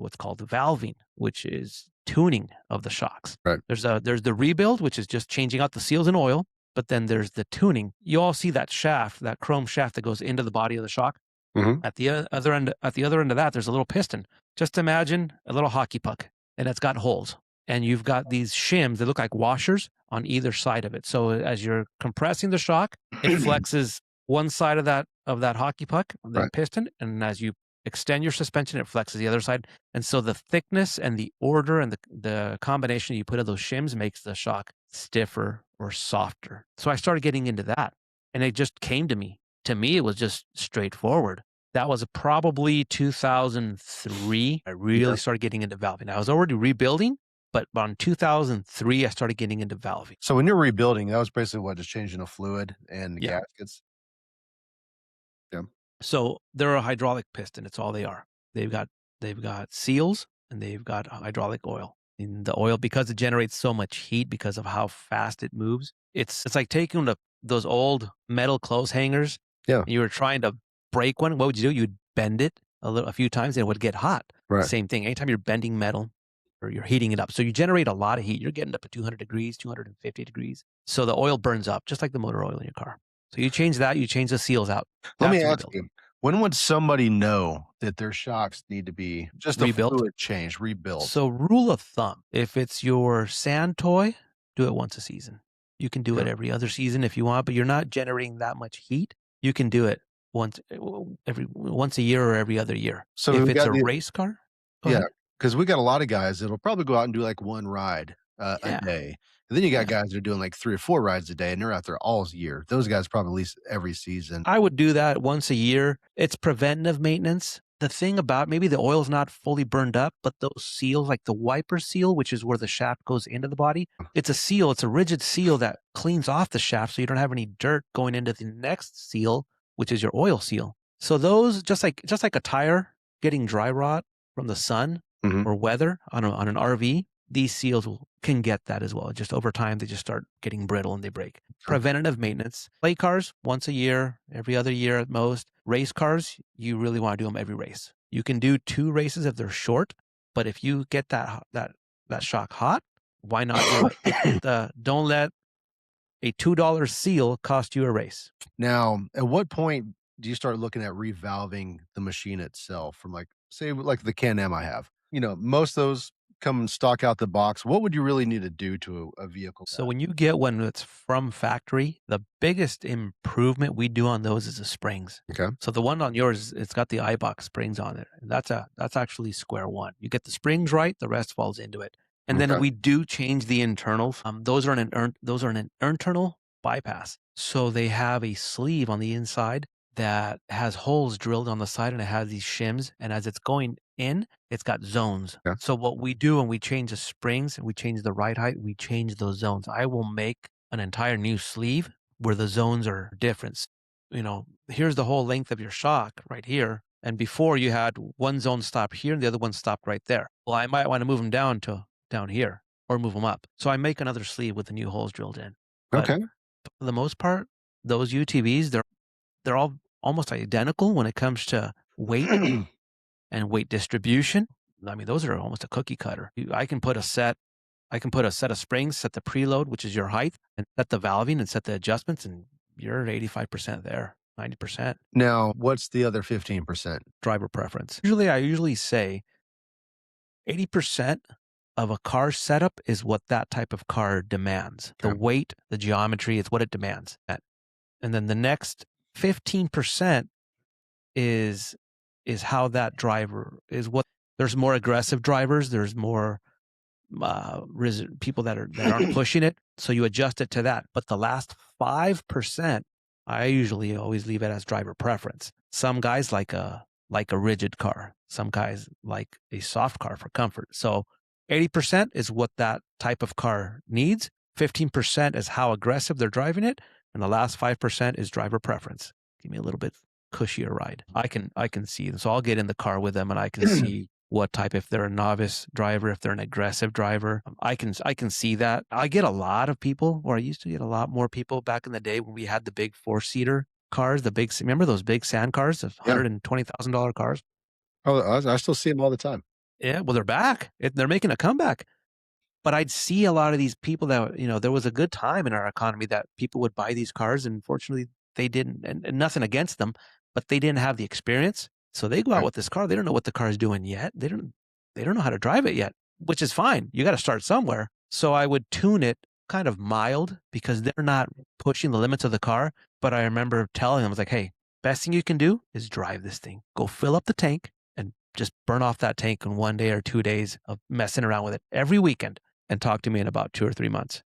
what's called valving, which is tuning of the shocks. Right. There's the rebuild, which is just changing out the seals and oil, but then there's the tuning. You all see that shaft, that chrome shaft that goes into the body of the shock. Mm-hmm. At the other end, of that, there's a little piston. Just imagine a little hockey puck, and it's got holes, and you've got these shims that look like washers on either side of it. So as you're compressing the shock, it flexes one side of that hockey puck, that Right. piston, and as you extend your suspension, it flexes the other side. And so the thickness and the order and the combination you put of those shims makes the shock stiffer or softer. So I started getting into that, and it just came to me. To me, it was just straightforward. That was probably 2003. I really started getting into valving. I was already rebuilding, but on 2003, I started getting into valving. So when you're rebuilding, that was basically what, just changing the fluid and the Yeah. gaskets? Yeah. So they're a hydraulic piston. It's all they are. They've got seals and they've got hydraulic oil. And the oil, because it generates so much heat because of how fast it moves, it's like taking those old metal clothes hangers. Yeah. You were trying to break one. What would you do? You'd bend it a few times and it would get hot. Right. Same thing. Anytime you're bending metal or you're heating it up. So you generate a lot of heat. You're getting up to 200 degrees, 250 degrees. So the oil burns up just like the motor oil in your car. So you change that, you change the seals out. Let me That's a ask rebuild. you, when would somebody know that their shocks need to be just a Rebuilt? fluid change, rebuilt? So rule of thumb, if it's your sand toy, do it once a season. You can do it Yeah. every other season if you want, but you're not generating that much heat. You can do it once a year or every other year. So if we it's got a the race car, go Yeah, ahead. because we got a lot of guys that'll probably go out and do like one ride a Yeah. day. And then you got Yeah. guys that are doing like 3 or 4 rides a day, and they're out there all year. Those guys probably at least every season. I would do that once a year. It's preventative maintenance. The thing about maybe the oil's not fully burned up, but those seals, like the wiper seal, which is where the shaft goes into the body, it's a seal. It's a rigid seal that cleans off the shaft so you don't have any dirt going into the next seal, which is your oil seal. So those, just like a tire getting dry rot from the sun Mhm. or weather on an RV, these seals can get that as well. Just over time, they just start getting brittle and they break. Preventative maintenance. Play cars, once a year, every other year at most. Race cars, you really want to do them every race. You can do 2 races if they're short, but if you get that shock hot, why not do it? Don't let a $2 seal cost you a race. Now, at what point do you start looking at revalving the machine itself from like, say, like the Can-Am I have? Most of those come stock out the box. What would you really need to do to a vehicle? So when you get one that's from factory, the biggest improvement we do on those is the springs. Okay. So the one on yours, it's got the iBox springs on it. And that's actually square one. You get the springs right, the rest falls into it. And then Okay. we do change the internals. Those are an internal bypass. So they have a sleeve on the inside that has holes drilled on the side and it has these shims. And as it's going in, it's got zones. Yeah. So what we do when we change the springs and we change the ride height, we change those zones. I will make an entire new sleeve where the zones are different. Here's the whole length of your shock right here. And before you had one zone stop here and the other one stopped right there. Well, I might want to move them down here or move them up. So I make another sleeve with the new holes drilled in. But Okay. for the most part, those UTVs, they're all almost identical when it comes to weight and weight distribution. I mean, those are almost a cookie cutter. I can put a set of springs, set the preload, which is your height, and set the valving and set the adjustments, and you're at 85% there, 90% Now, what's the other 15%? driver preference. I usually say 80% of a car setup is what that type of car demands. The Okay. weight, the geometry, it's what it demands. And then the next 15% is how that driver is. What there's more aggressive drivers, there's more people that aren't pushing it, so you adjust it to that. But the last 5%, I usually always leave it as driver preference. Some guys like a rigid car, some guys like a soft car for comfort. So 80% is what that type of car needs. 15% is how aggressive they're driving it, and the last 5% is driver preference. Give me a little bit cushier ride. I can see them. So I'll get in the car with them and I can see what type, if they're a novice driver, if they're an aggressive driver. I can see that. I get a lot of people, or I used to get a lot more people back in the day when we had the big 4-seater cars, remember those big sand cars, those Yeah. $120,000 cars? Oh, I still see them all the time. Yeah, well, they're back. They're making a comeback. But I'd see a lot of these people that, there was a good time in our economy that people would buy these cars, and unfortunately they didn't, and nothing against them, but they didn't have the experience. So they go out Right. with this car. They don't know what the car is doing yet. They don't know how to drive it yet, which is fine. You got to start somewhere. So I would tune it kind of mild because they're not pushing the limits of the car. But I remember telling them, I was like, hey, best thing you can do is drive this thing. Go fill up the tank and just burn off that tank in 1 day or 2 days of messing around with it every weekend, and talk to me in about 2 or 3 months.